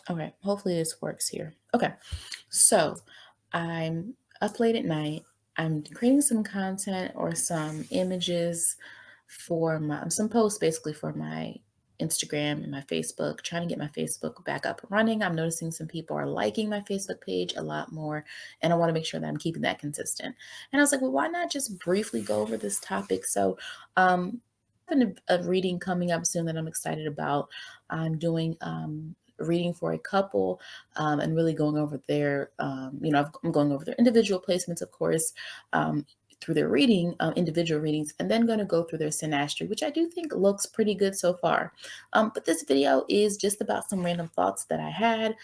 Okay, hopefully this works here. Okay, so I'm up late at night. I'm creating some content or some images for some posts basically for my Instagram and my Facebook, trying to get my Facebook back up and running. I'm noticing some people are liking my Facebook page a lot more, and I want to make sure that I'm keeping that consistent. And I was like, well, why not just briefly go over this topic? So, I have a reading coming up soon that I'm excited about. I'm doing reading for a couple and really going over their, I'm going over their individual placements, of course, through their reading, individual readings, and then going to go through their Synastry, which I do think looks pretty good so far. But this video is just about some random thoughts that I had,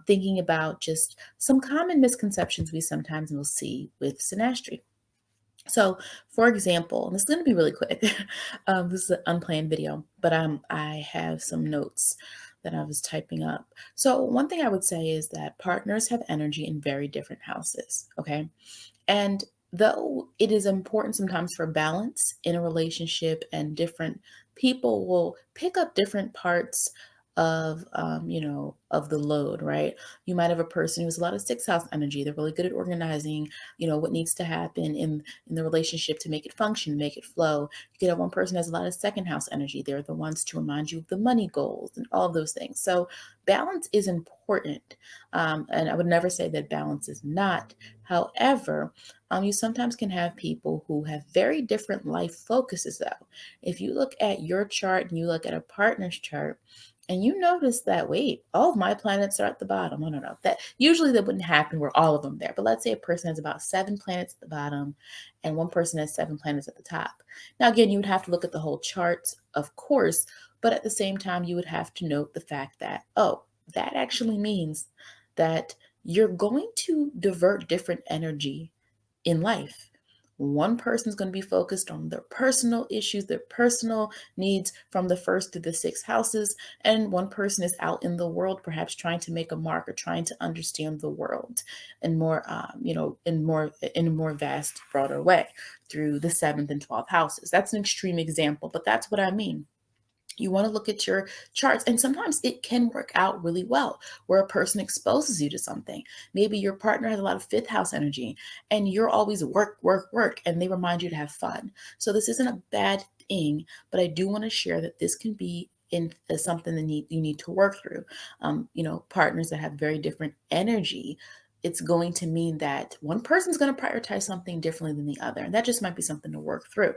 thinking about just some common misconceptions we sometimes will see with Synastry. So, for example, and this is going to be really quick. This is an unplanned video, but I have some notes that I was typing up. So, one thing I would say is that partners have energy in very different houses. Okay. And though it is important sometimes for balance in a relationship, and different people will pick up different parts of of the load, right? You might have a person who has a lot of sixth house energy. They're really good at organizing, what needs to happen in the relationship to make it function, make it flow. You could have one person who has a lot of second house energy. They're the ones to remind you of the money goals and all of those things. So balance is important. And I would never say that balance is not. However, you sometimes can have people who have very different life focuses, though. If you look at your chart and you look at a partner's chart, and you notice that, wait, all of my planets are at the bottom. I don't know. That usually that wouldn't happen where all of them there. But let's say a person has about 7 planets at the bottom and one person has 7 planets at the top. Now, again, you would have to look at the whole chart, of course, but at the same time, you would have to note the fact that, oh, that actually means that you're going to divert different energy in life. One person's going to be focused on their personal issues, their personal needs from the first to the sixth houses, and one person is out in the world, perhaps trying to make a mark or trying to understand the world in more, in a more vast, broader way through the seventh and 12th houses. That's an extreme example, but that's what I mean. You want to look at your charts, and sometimes it can work out really well where a person exposes you to something. Maybe your partner has a lot of fifth house energy and you're always work, work, work, and they remind you to have fun. So, this isn't a bad thing, but I do want to share that this can be in something that you need to work through. Partners that have very different energy, it's going to mean that one person's going to prioritize something differently than the other, and that just might be something to work through.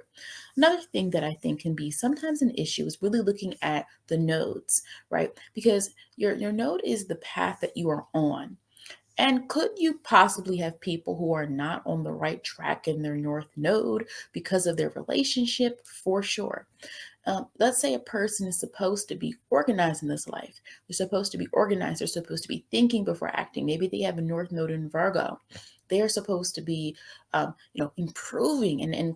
Another thing that I think can be sometimes an issue is really looking at the nodes, right? Because your node is the path that you are on. And could you possibly have people who are not on the right track in their north node because of their relationship? For sure. Let's say a person is supposed to be organized in this life. They're supposed to be organized. They're supposed to be thinking before acting. Maybe they have a North Node in Virgo. They are supposed to be, improving and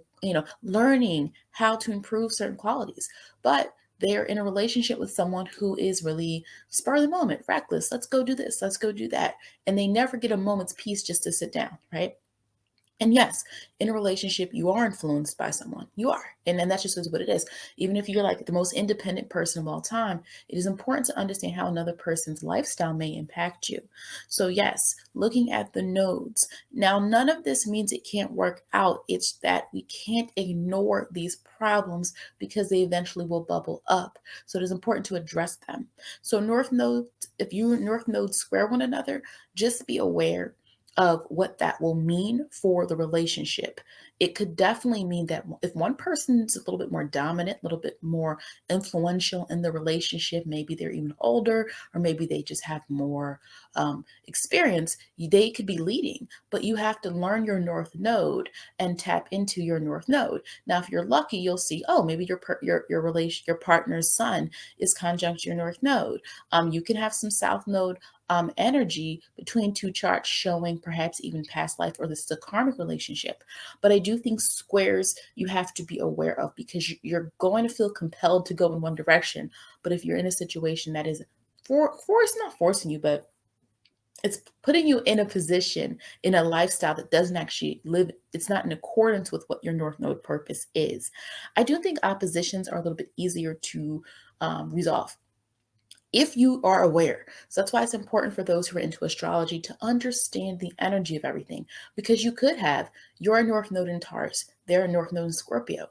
learning how to improve certain qualities. But they're in a relationship with someone who is really spur of the moment, reckless. Let's go do this. Let's go do that. And they never get a moment's peace just to sit down, right? And yes, in a relationship, you are influenced by someone. You are. And that's just what it is. Even if you're like the most independent person of all time, it is important to understand how another person's lifestyle may impact you. So, yes, looking at the nodes. Now, none of this means it can't work out. It's that we can't ignore these problems because they eventually will bubble up. So, it is important to address them. So, North nodes, if you and North nodes square one another, just be aware of what that will mean for the relationship. It could definitely mean that if one person's a little bit more dominant, a little bit more influential in the relationship, maybe they're even older, or maybe they just have more experience, they could be leading. But you have to learn your North Node and tap into your North Node. Now, if you're lucky, you'll see, oh, maybe your partner's son is conjunct your North Node. You can have some South Node energy between two charts showing perhaps even past life, or this is a karmic relationship. But I do think squares you have to be aware of, because you're going to feel compelled to go in one direction. But if you're in a situation that is force not forcing you, but it's putting you in a position, in a lifestyle that doesn't actually live, it's not in accordance with what your North Node purpose is. I do think oppositions are a little bit easier to resolve. if you are aware. So that's why it's important for those who are into astrology to understand the energy of everything, because you could have your North Node in Taurus, their North Node in Scorpio.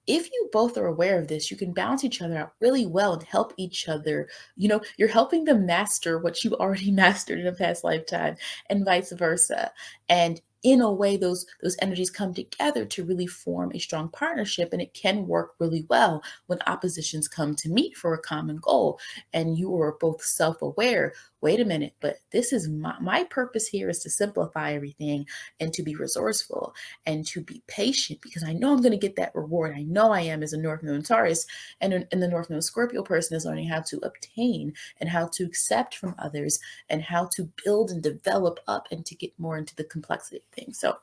If you both are aware of this, you can balance each other out really well and help each other. You're helping them master what you already mastered in a past lifetime, and vice versa. And in a way, those energies come together to really form a strong partnership, and it can work really well when oppositions come to meet for a common goal, and you are both self-aware. Wait a minute, but this is my purpose here is to simplify everything and to be resourceful and to be patient, because I know I'm going to get that reward. I know I am, as a North Node Taurus, and the North Node Scorpio person is learning how to obtain and how to accept from others and how to build and develop up and to get more into the complexity of things. So,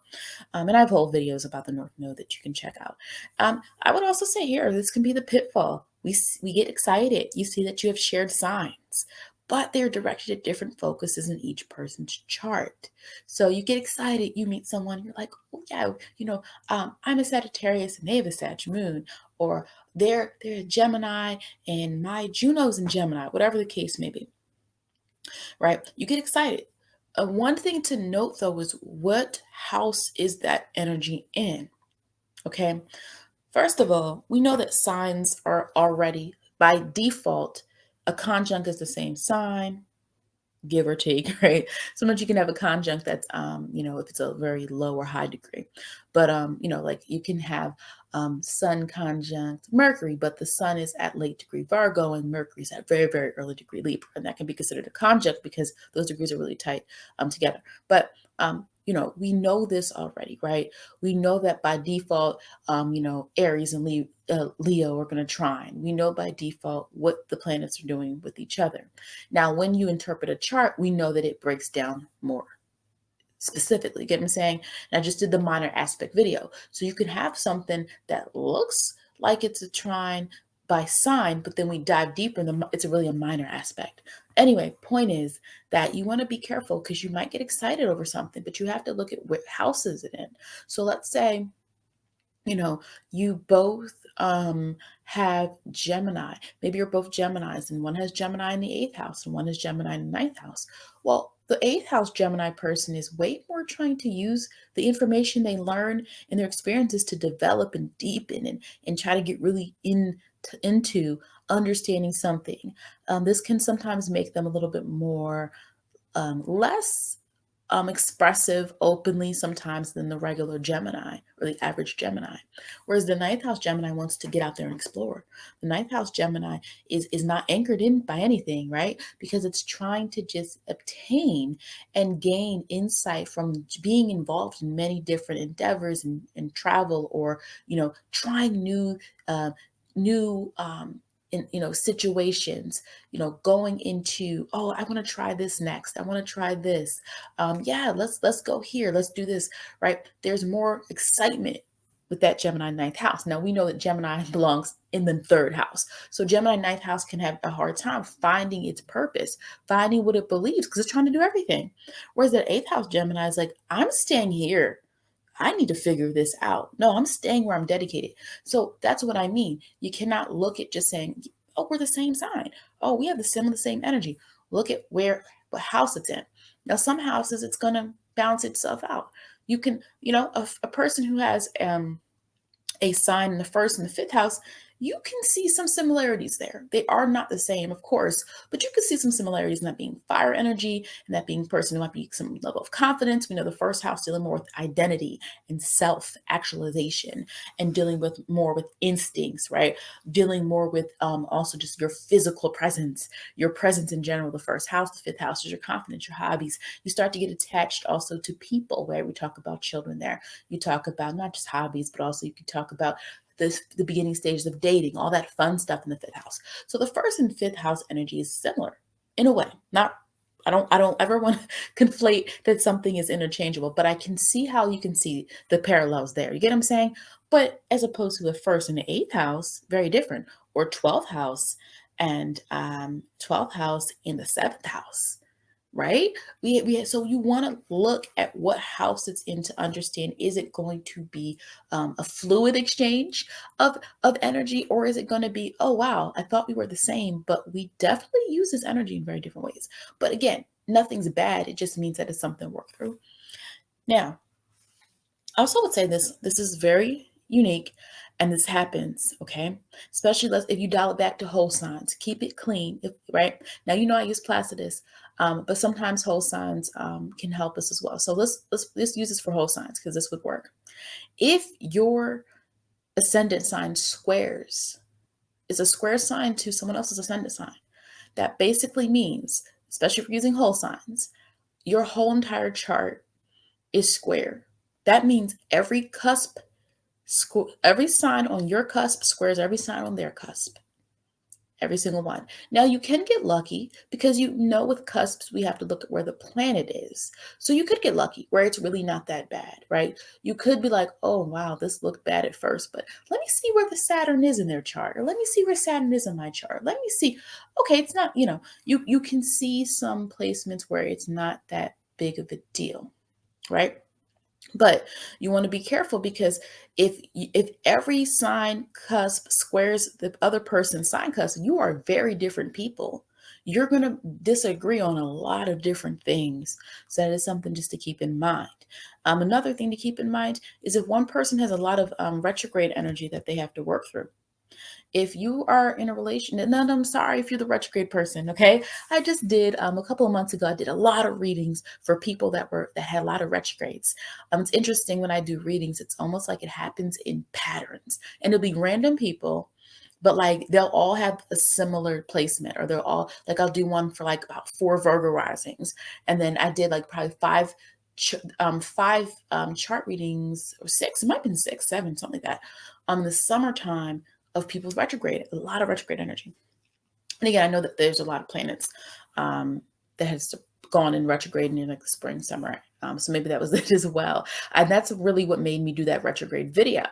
and I have whole videos about the North Node that you can check out. I would also say here, this can be the pitfall. We get excited. You see that you have shared signs, but they're directed at different focuses in each person's chart. So you get excited, you meet someone, you're like, oh yeah, I'm a Sagittarius and they have a Sag moon, or they're a Gemini and my Juno's in Gemini, whatever the case may be, right? You get excited. One thing to note though is, what house is that energy in? Okay. First of all, we know that signs are already by default, a conjunct is the same sign, give or take, right? Sometimes you can have a conjunct that's, if it's a very low or high degree, but, like you can have Sun conjunct Mercury, but the Sun is at late degree Virgo and Mercury's at very, very early degree Libra, and that can be considered a conjunct because those degrees are really tight together. But we know this already, right? We know that by default, Aries and Leo are going to trine. We know by default what the planets are doing with each other. Now, when you interpret a chart, we know that it breaks down more specifically. Get what I'm saying? And I just did the minor aspect video. So you can have something that looks like it's a trine by sign, but then we dive deeper and it's really a minor aspect. Anyway, point is that you want to be careful, because you might get excited over something, but you have to look at what house is it in. So let's say, you both have Gemini. Maybe you're both Geminis, and one has Gemini in the eighth house and one has Gemini in the ninth house. Well, the eighth house Gemini person is way more trying to use the information they learn and their experiences to develop and deepen and try to get really into understanding something. This can sometimes make them a little bit more less expressive openly sometimes than the regular Gemini or the average Gemini. Whereas the ninth house Gemini wants to get out there and explore. The ninth house Gemini is not anchored in by anything, right? Because it's trying to just obtain and gain insight from being involved in many different endeavors and travel, or, trying new situations, going into, oh, I want to try this next, I want to try this, yeah, let's go here, let's do this, right? There's more excitement with that Gemini ninth house. Now we know that Gemini belongs in the third house, so Gemini ninth house can have a hard time finding its purpose, finding what it believes, because it's trying to do everything. Whereas that eighth house Gemini is like, I'm staying here, I need to figure this out. No, I'm staying where I'm dedicated. So that's what I mean. You cannot look at just saying, oh, we're the same sign. Oh, we have the same energy. Look at what house it's in. Now, some houses, it's going to balance itself out. You can, a person who has a sign in the first and the fifth house, you can see some similarities there. They are not the same, of course, but you can see some similarities in that being fire energy and that being person who might be some level of confidence. We know the first house dealing more with identity and self-actualization, and dealing with more with instincts, right? Dealing more with also just your presence in general. The first house, the fifth house is your confidence, your hobbies. You start to get attached also to people, right? We talk about children there. You talk about not just hobbies, but also you can talk about the beginning stages of dating, all that fun stuff in the fifth house. So the first and fifth house energy is similar in a way. Not, I don't ever want to conflate that something is interchangeable, but I can see how you can see the parallels there. You get what I'm saying? But as opposed to the first and the eighth house, very different, or 12th house and 12th house in the seventh house. right? So you want to look at what house it's in to understand, is it going to be a fluid exchange of energy, or is it going to be, oh wow, I thought we were the same, but we definitely use this energy in very different ways. But again, nothing's bad. It just means that it's something to work through. Now, I also would say this is very unique, and this happens, okay? Especially if you dial it back to whole signs, keep it clean, right? Now you know I use Placidus, but sometimes whole signs can help us as well. So let's use this for whole signs because this would work. If your ascendant sign squares is a square sign to someone else's ascendant sign, that basically means, especially if you're using whole signs, your whole entire chart is square. That means every sign on your cusp squares every sign on their cusp. Every single one. Now you can get lucky because you know with cusps we have to look at where the planet is. So you could get lucky where it's really not that bad, right? You could be like, oh wow, this looked bad at first, but let me see where the Saturn is in their chart, or let me see where Saturn is in my chart. Let me see. Okay, it's not, you can see some placements where it's not that big of a deal, right? But you want to be careful because if every sign cusp squares the other person's sign cusp, you are very different people. You're going to disagree on a lot of different things. So that is something just to keep in mind. Another thing to keep in mind is if one person has a lot of retrograde energy that they have to work through. If you are in a relation, and then I'm sorry if you're the retrograde person, okay? I just did a couple of months ago, I did a lot of readings for people that had a lot of retrogrades. It's interesting when I do readings, it's almost like it happens in patterns. And it'll be random people, but like they'll all have a similar placement, or they'll all, like I'll do one for like about 4 Virgo risings. And then I did like probably five chart readings, or 6, it might have been 6, 7, something like that, the summertime of people's retrograde, a lot of retrograde energy. And again, I know that there's a lot of planets that has gone in retrograde in like the spring, summer. So maybe that was it as well. And that's really what made me do that retrograde video,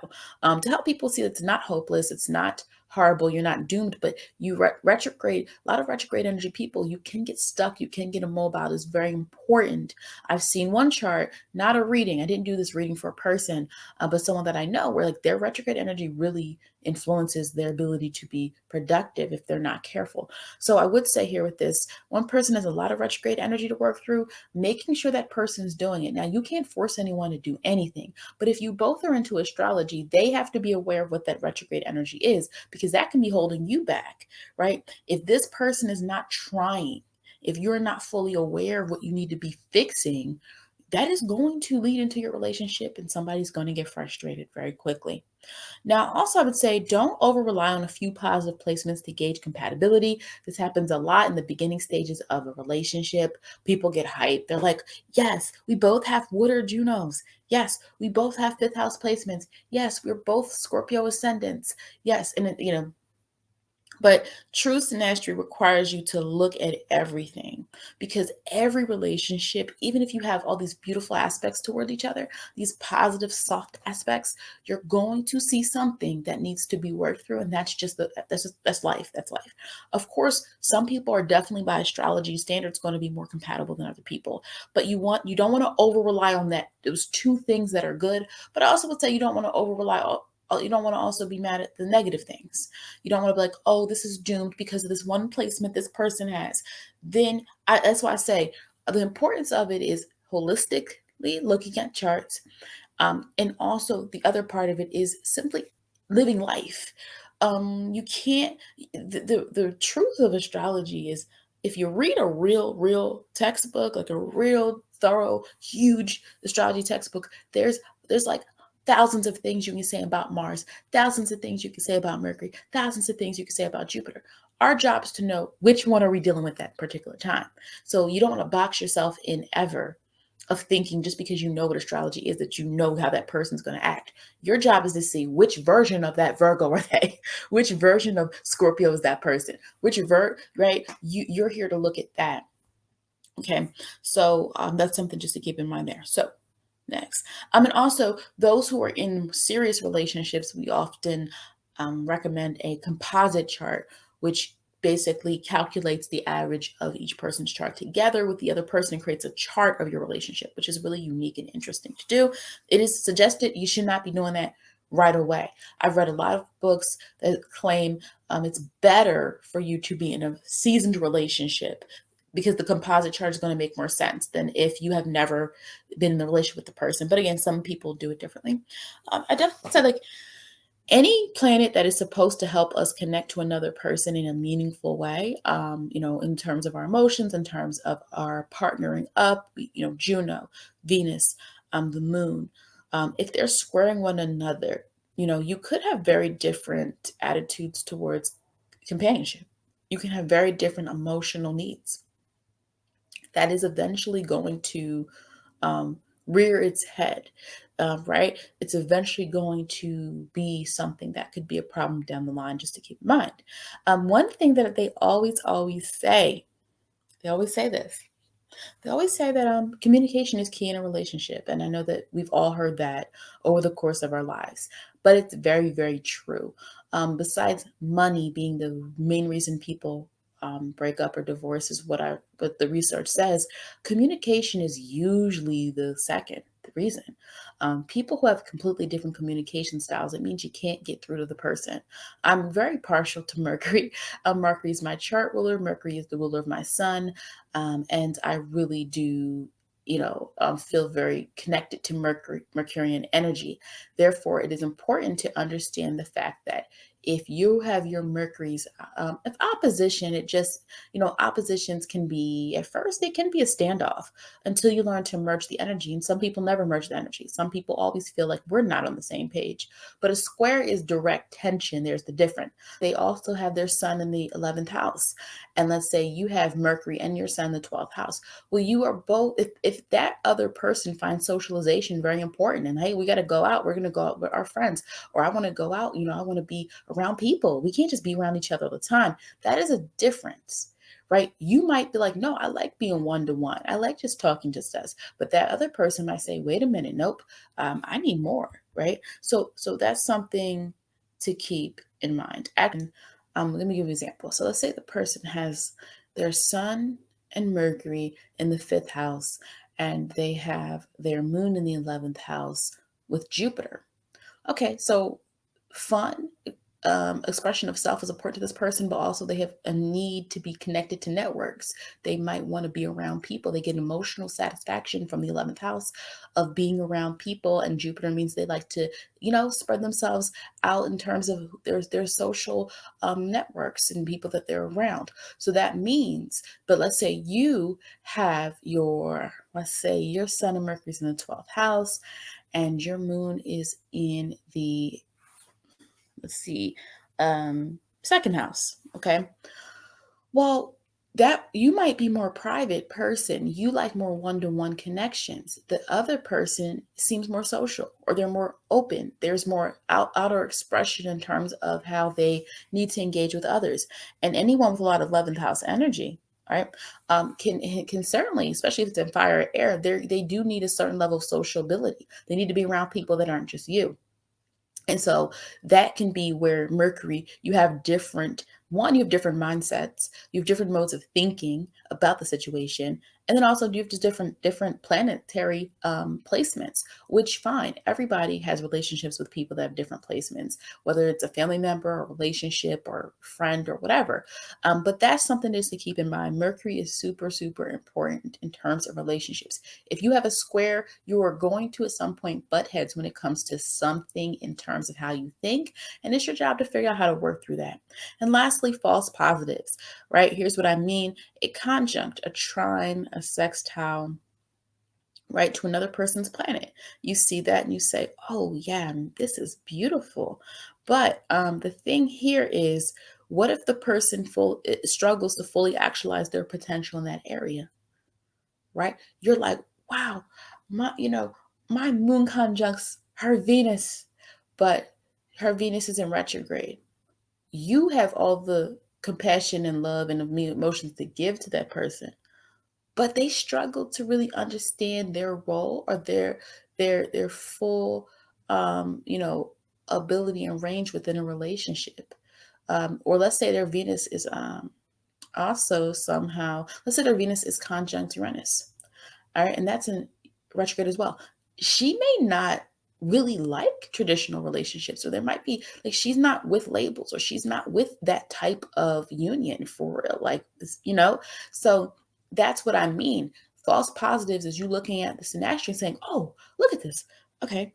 to help people see that it's not hopeless, it's not horrible, you're not doomed, but you retrograde, a lot of retrograde energy people, you can get stuck, you can get immobile. It's very important. I've seen one chart, not a reading. I didn't do this reading for a person, but someone that I know where like their retrograde energy really influences their ability to be productive if they're not careful. So I would say here with this, one person has a lot of retrograde energy to work through, making sure that person's doing it. Now, you can't force anyone to do anything, but if you both are into astrology, they have to be aware of what that retrograde energy is, because that can be holding you back, right? If this person is not trying, if you're not fully aware of what you need to be fixing, that is going to lead into your relationship and somebody's going to get frustrated very quickly. Now, also, I would say don't over rely on a few positive placements to gauge compatibility. This happens a lot in the beginning stages of a relationship. People get hyped. They're like, yes, we both have Wood or Junos. Yes, we both have fifth house placements. Yes, we're both Scorpio ascendants. Yes. And, but true synastry requires you to look at everything, because every relationship, even if you have all these beautiful aspects toward each other, these positive, soft aspects, you're going to see something that needs to be worked through. And that's life. That's life. Of course, some people are definitely by astrology standards going to be more compatible than other people, but you don't want to over rely on that. Those two things that are good, but I also would say you don't want to over rely on, you don't want to also be mad at the negative things. You don't want to be like, oh, this is doomed because of this one placement this person has. That's why I say the importance of it is holistically looking at charts. And also the other part of it is simply living life. You can't, the truth of astrology is, if you read a real textbook, like a real thorough, huge astrology textbook, there's like thousands of things you can say about Mars, thousands of things you can say about Mercury, thousands of things you can say about Jupiter. Our job is to know which one are we dealing with at particular time. So you don't want to box yourself in ever of thinking just because you know what astrology is that you know how that person's going to act. Your job is to see which version of that Virgo are they, which version of Scorpio is that person, right? You're here to look at that. Okay, so that's something just to keep in mind there. So next, and also those who are in serious relationships, we often recommend a composite chart, which basically calculates the average of each person's chart together with the other person and creates a chart of your relationship, which is really unique and interesting to do. It is suggested you should not be doing that right away. I've read a lot of books that claim it's better for you to be in a seasoned relationship because the composite chart is going to make more sense than if you have never been in a relationship with the person. But again, some people do it differently. I definitely say, like, any planet that is supposed to help us connect to another person in a meaningful way, in terms of our emotions, in terms of our partnering up, Juno, Venus, the moon, if they're squaring one another, you could have very different attitudes towards companionship. You can have very different emotional needs. That is eventually going to rear its head, right? It's eventually going to be something that could be a problem down the line, just to keep in mind. One thing that they always say this. They always say that communication is key in a relationship. And I know that we've all heard that over the course of our lives, but it's very, very true. Besides money being the main reason people break up or divorce, is what the research says, communication is usually the second the reason. People who have completely different communication styles, it means you can't get through to the person. I'm very partial to Mercury. Mercury is my chart ruler. Mercury is the ruler of my sun. And I really do, feel very connected to Mercurian energy. Therefore, it is important to understand the fact that if you have your Mercury's, if opposition, oppositions can be, at first, it can be a standoff until you learn to merge the energy. And some people never merge the energy. Some people always feel like we're not on the same page. But a square is direct tension. There's the difference. They also have their sun in the 11th house. And let's say you have Mercury and your sun in the 12th house. Well, you are both, if that other person finds socialization very important, and hey, we got to go out, we're going to go out with our friends, or I want to go out, I want to be around people. We can't just be around each other all the time. That is a difference, right? You might be like, no, I like being one to one. I like just talking just us. But that other person might say, wait a minute, nope, I need more, right? So that's something to keep in mind. Let me give you an example. So let's say the person has their sun and Mercury in the 5th house, and they have their moon in the 11th house with Jupiter. Okay, so fun, expression of self is important to this person, but also they have a need to be connected to networks. They might want to be around people. They get emotional satisfaction from the 11th house of being around people. And Jupiter means they like to, spread themselves out in terms of their social networks and people that they're around. So that means, but let's say you have let's say your sun and Mercury's in the 12th house and your moon is in the, let's see, second house. Okay. Well, that you might be more private person. You like more one-to-one connections. The other person seems more social, or they're more open. There's more outer expression in terms of how they need to engage with others. And anyone with a lot of 11th house energy, right, can certainly, especially if it's in fire or air, they do need a certain level of sociability. They need to be around people that aren't just you. And so that can be where Mercury, you have different mindsets, you have different modes of thinking about the situation. And then also you have just different planetary placements, which fine. Everybody has relationships with people that have different placements, whether it's a family member or relationship or friend or whatever. But that's something just to keep in mind. Mercury is super, super important in terms of relationships. If you have a square, you are going to at some point butt heads when it comes to something in terms of how you think. And it's your job to figure out how to work through that. And lastly, false positives, right? Here's what I mean. A conjunct, a trine, a sextile, right, to another person's planet. You see that and you say, oh yeah, this is beautiful. But the thing here is, what if the person struggles to fully actualize their potential in that area, right? You're like, wow, my moon conjuncts her Venus, but her Venus is in retrograde. You have all the compassion and love and emotions to give to that person, but they struggle to really understand their role or their full ability and range within a relationship. Or let's say their Venus is Also, somehow, let's say their Venus is conjunct Uranus. All right. And that's in retrograde as well. She may not really like traditional relationships. So there might be like she's not with labels or she's not with that type of union for real. Like this, you know? So that's what I mean. False positives is you looking at the synastry and saying, oh, look at this. Okay.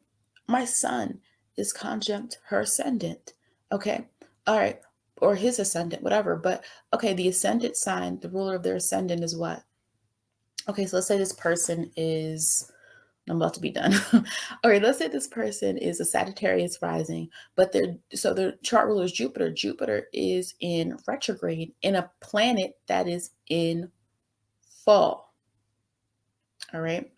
My sun is conjunct her ascendant. Okay. All right. Or his ascendant, whatever. But okay, the ascendant sign, the ruler of their ascendant is what? Okay, so let's say this person is, I'm about to be done. All right, let's say this person is a Sagittarius rising, but their chart ruler is Jupiter. Jupiter is in retrograde in a planet that is in fall. All right.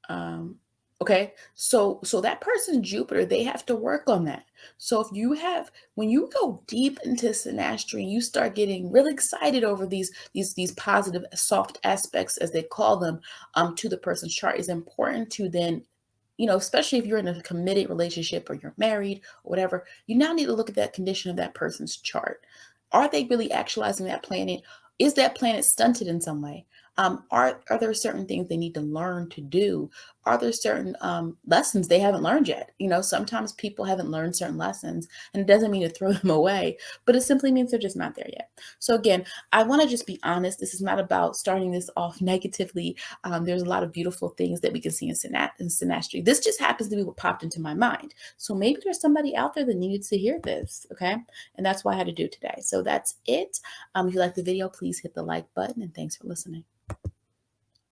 Um, okay, so that person Jupiter, they have to work on that. So if you have when you go deep into synastry, you start getting really excited over these positive soft aspects, as they call them, to the person's chart. Is important to then, especially if you're in a committed relationship or you're married or whatever, you now need to look at that condition of that person's chart. Are they really actualizing that planet? Is that planet stunted in some way? Are there certain things they need to learn to do? Are there certain lessons they haven't learned yet? Sometimes people haven't learned certain lessons, and it doesn't mean to throw them away, but it simply means they're just not there yet. So again, I want to just be honest. This is not about starting this off negatively. There's a lot of beautiful things that we can see in synastry. This just happens to be what popped into my mind. So maybe there's somebody out there that needed to hear this, okay? And that's why I had to do it today. So that's it. If you like the video, please hit the like button, and thanks for listening.